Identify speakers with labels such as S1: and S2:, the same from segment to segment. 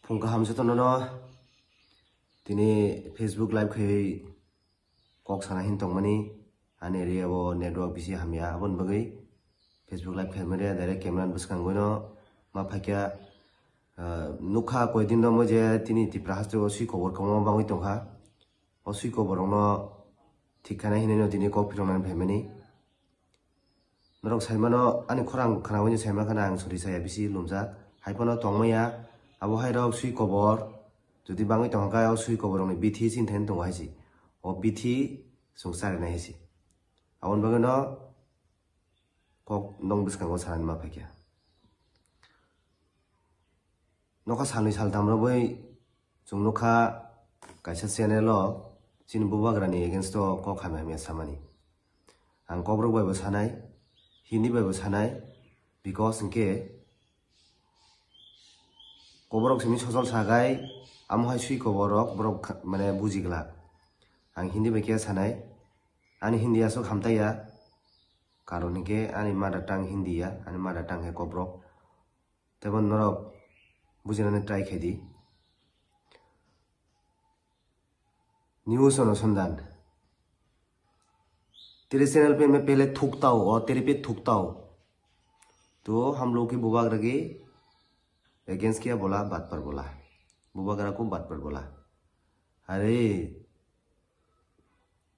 S1: फुंका हमसे तो नो तिनी फेसबुक लाइव खे कॉक साना हिन तोंग मनी आने एरिया वो नेटवर्क बिसी हमिया अबन बगई फेसबुक लाइव खे मरे डायरेक्ट कैमरा बसकांग गोनो मा फाक्या नुखा कोई दिन दो मुझे तिनी तिप्रा हस्ते ओसी खबर कमा बांगई तोंखा ओसी खबर नो ठिकाना हिने नो तिनी कॉक फिरंगनान फेमनी नरक साइमानो आनि खरां खानावनि साइमा खाना आं सरि साया BC लुमजा हाइपनो तोंगमया abo hai rok sui kobor jodi bangai tongka o sui kobor ni bithi sin then tong haisi o bithi sungsar na haisi awon bagano kok nong biskang o san ma phakya noka salni sal damro bai chung nokha kaisa channel o sin bubagrani against to kok khame me samani ang kobrok bai bo sanai hindi bai bo sanai because inke koborok simi sojol sagai amhai sui koborok borok mane bujigla ang hindi be kia sanai ani hindi aso khamtaya karon ke ani mother tongue hindi ya ani mother tongue he koborok tebon norok bujinane try khedi news अनुसंधान तेरे channel पे मैं पहले थूकता हूँ और तेरे पे थूकता हूँ तो हम लोग की बुबागरा की अगेंस्ट क्या बोला बात पर बोला बुबागरा को बात पर बोला अरे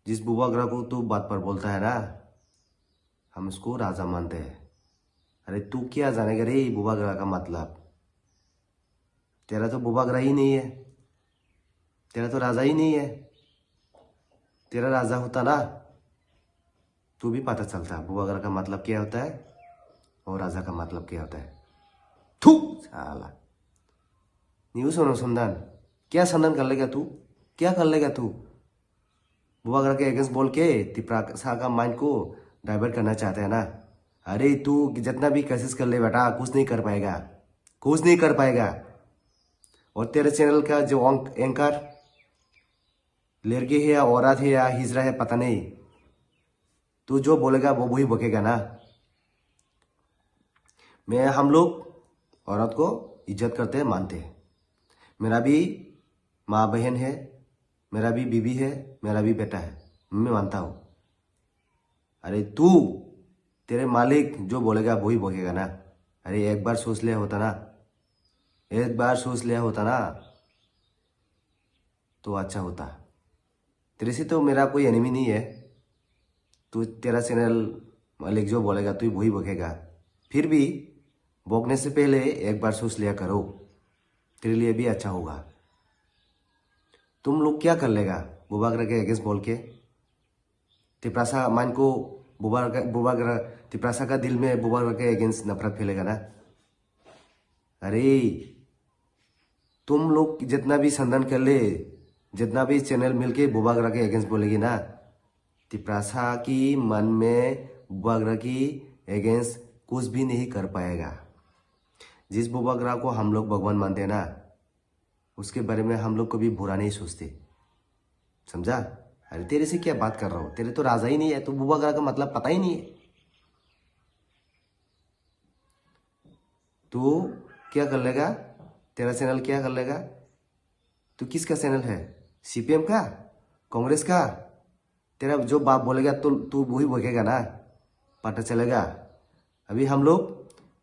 S1: जिस बुबागरा को तू बात पर बोलता है ना हम उसको राजा मानते हैं अरे तू क्या जानेगा रे बुबागरा का मतलब तेरा तो बुबागरा ही नहीं है तेरा तो राजा ही नहीं है तेरा राजा होता ना तू भी पता चलता बुबागरा का मतलब क्या होता है और राजा का मतलब क्या होता है थू साला न्यूज़ अनुसंधान क्या संधान कर लेगा तू क्या कर लेगा तू बुबागरा के अगेंस्ट बोल के तिप्रा का माइंड को डाइवर्ट करना चाहते हैं ना अरे तू जितना भी कोशिश कर ले बेटा कुछ नहीं कर पाएगा कुछ नहीं कर पाएगा और तेरे चैनल का जो एंकर लड़की है या औरत है या हिजरा है पता नहीं तू जो बोलेगा वो वही बकेगा ना मैं हम लोग औरत को इज्जत करते हैं मानते हैं मेरा भी माँ बहन है मेरा भी बीवी है मेरा भी बेटा है मैं मानता हूँ अरे तू तेरे मालिक जो बोलेगा वही बकेगा ना अरे एक बार सोच लिया होता ना एक बार सोच लिया होता ना तो अच्छा होता तेरे से तो मेरा कोई एनिमी नहीं है तू तेरा चैनल मालिक जो बोलेगा तू वही बकेगा फिर भी भोगने से पहले एक बार सोच लिया करो तेरे लिए भी अच्छा होगा तुम लोग क्या कर लेगा बुबागरा के अगेंस्ट बोल के तिप्रासा मान को बुबागरा तिप्रासा का दिल में बुबागरा के अगेंस्ट नफरत फैलेगा ना अरे तुम लोग जितना भी संधान कर ले जितना भी चैनल मिलके बुबागरा के अगेंस्ट बोलेगी ना तिप्रासा की मन में बुबागरा की अगेंस्ट कुछ भी नहीं कर पाएगा जिस बुबागरा को हम लोग भगवान मानते हैं ना उसके बारे में हम लोग कभी बुरा नहीं सोचते समझा अरे तेरे से क्या बात कर रहा हूं तेरे तो राजा ही नहीं है तो बुबागरा का मतलब पता ही नहीं है तू क्या कर लेगा तेरा चैनल क्या कर लेगा तू किसका चैनल है सीपीएम का कांग्रेस का तेरा जो बाप बोलेगा तो तू वही बकेगा ना पता चलेगा अभी हम लोग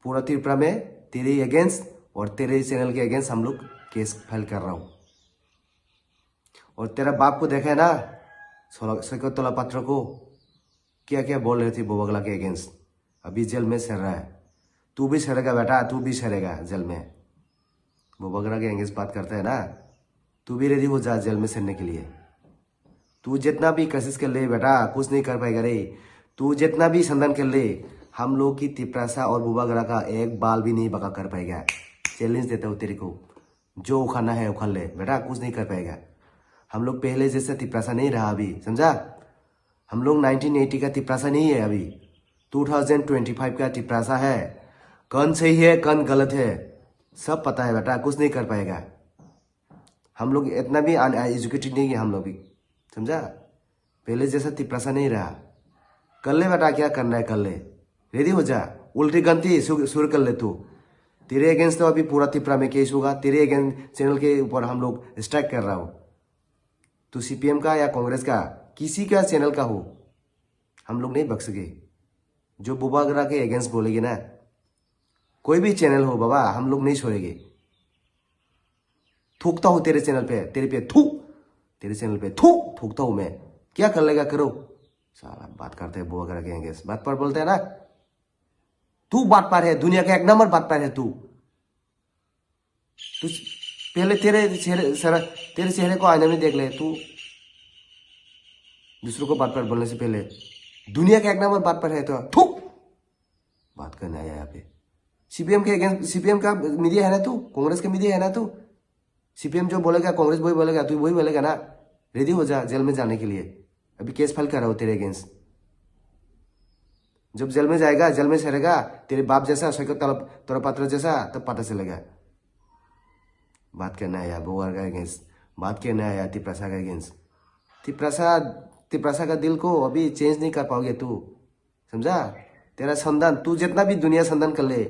S1: पूरा त्रिपुरा में तेरे अगेंस्ट और तेरे चैनल के अगेंस्ट हम लोग केस फाइल कर रहा हूँ और तेरा बाप को देखा है ना सैकतोला पात्र को क्या क्या बोल रहे थे बुबागरा के अगेंस्ट अभी जेल में सड़ रहा है तू भी सड़ेगा बेटा तू भी सड़ेगा जेल में बुबागरा के अगेंस्ट बात करता है ना तू भी रेडी हो जा जेल में सड़ने के लिए तू जितना भी कोशिश कर ले बेटा कुछ नहीं कर पाएगा रे तू जितना भी संधान कर ले हम लोग की तिप्रासा और बुबागरा का एक बाल भी नहीं बका कर पाएगा चैलेंज देता हूँ तेरे को जो उखाड़ना है उखाड़ ले बेटा कुछ नहीं कर पाएगा हम लोग पहले जैसा तिप्रासा नहीं रहा अभी समझा हम लोग 1980 का तिप्रासा नहीं है अभी 2025 का तिप्रासा है कौन सही है कौन गलत है सब पता है बेटा कुछ नहीं कर पाएगा हम लोग इतना भी एजुकेटेड नहीं है हम लोग भी समझा पहले जैसा तिप्रासा नहीं रहा कर ले बेटा क्या करना है कर ले रेडी हो जा उल्टी गलती शुरू कर ले तू तेरे अगेंस्ट तो अभी पूरा त्रिपुरा में केस होगा, तेरे अगेंस्ट चैनल के ऊपर हम लोग स्ट्राइक कर रहा हो। तो सीपीएम का या कांग्रेस का किसी का चैनल का हो, हम लोग नहीं बख्शेंगे। जो बुबागरा के अगेंस्ट बोलेगे ना, कोई भी चैनल हो बाबा, हम लोग नहीं छोड़ेंगे। थूकता हूं तेरे चैनल पे, तेरे पे थू, तेरे चैनल पे थू थूकता हूं मैं। क्या कर लेगा करो। साला बात करते हैं बुबागरा के अगेंस्ट, बात पर बोलते हैं ना। तू बात पर है, दुनिया का एक नंबर बात पर है तू। पहले तेरे चेहरे को आईने में देख ले तू। दूसरों को बात पर बोलने से पहले दुनिया का एक नंबर बात पर है तो थू बात करना है यहाँ पे। सीपीएम के अगेंस्ट, सीपीएम का मीडिया है ना तू, कांग्रेस का मीडिया है ना तू। सीपीएम जो बोलेगा कांग्रेस वही बोलेगा, तू वही बोलेगा ना। रेडी हो जा जेल में जाने के लिए। अभी केस फाइल कर रहा हो तेरे अगेंस्ट। जब जेल में जाएगा, जेल में सड़ेगा तेरे बाप जैसा, सैकत तोरापात्र जैसा, तब पता चलेगा। बात करना है यार बुबागरा का अगेंस्ट, बात करना है यार त्रिप्रसा का अगेंस्ट। त्रिप्रसा का दिल को अभी चेंज नहीं कर पाओगे तू, समझा। तेरा संधान, तू जितना भी दुनिया संधान कर ले,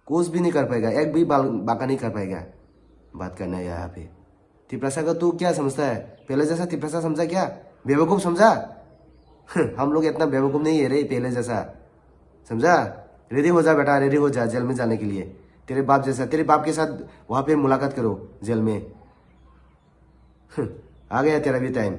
S1: कुछ भी नहीं कर पाएगा, एक भी बाका नहीं कर पाएगा। बात करना है यहाँ पे। त्रिप्रसा का तू क्या समझता है, पहले जैसा त्रिप्रसा समझा क्या, बेवकूफ समझा। हम लोग इतना बेवकूफ नहीं है रे पहले जैसा, समझा। रेडी हो जा बेटा, रेडी हो जा जेल में जाने के लिए। तेरे बाप जैसा, तेरे बाप के साथ वहां पे मुलाकात करो जेल में। आ गया तेरा भी टाइम।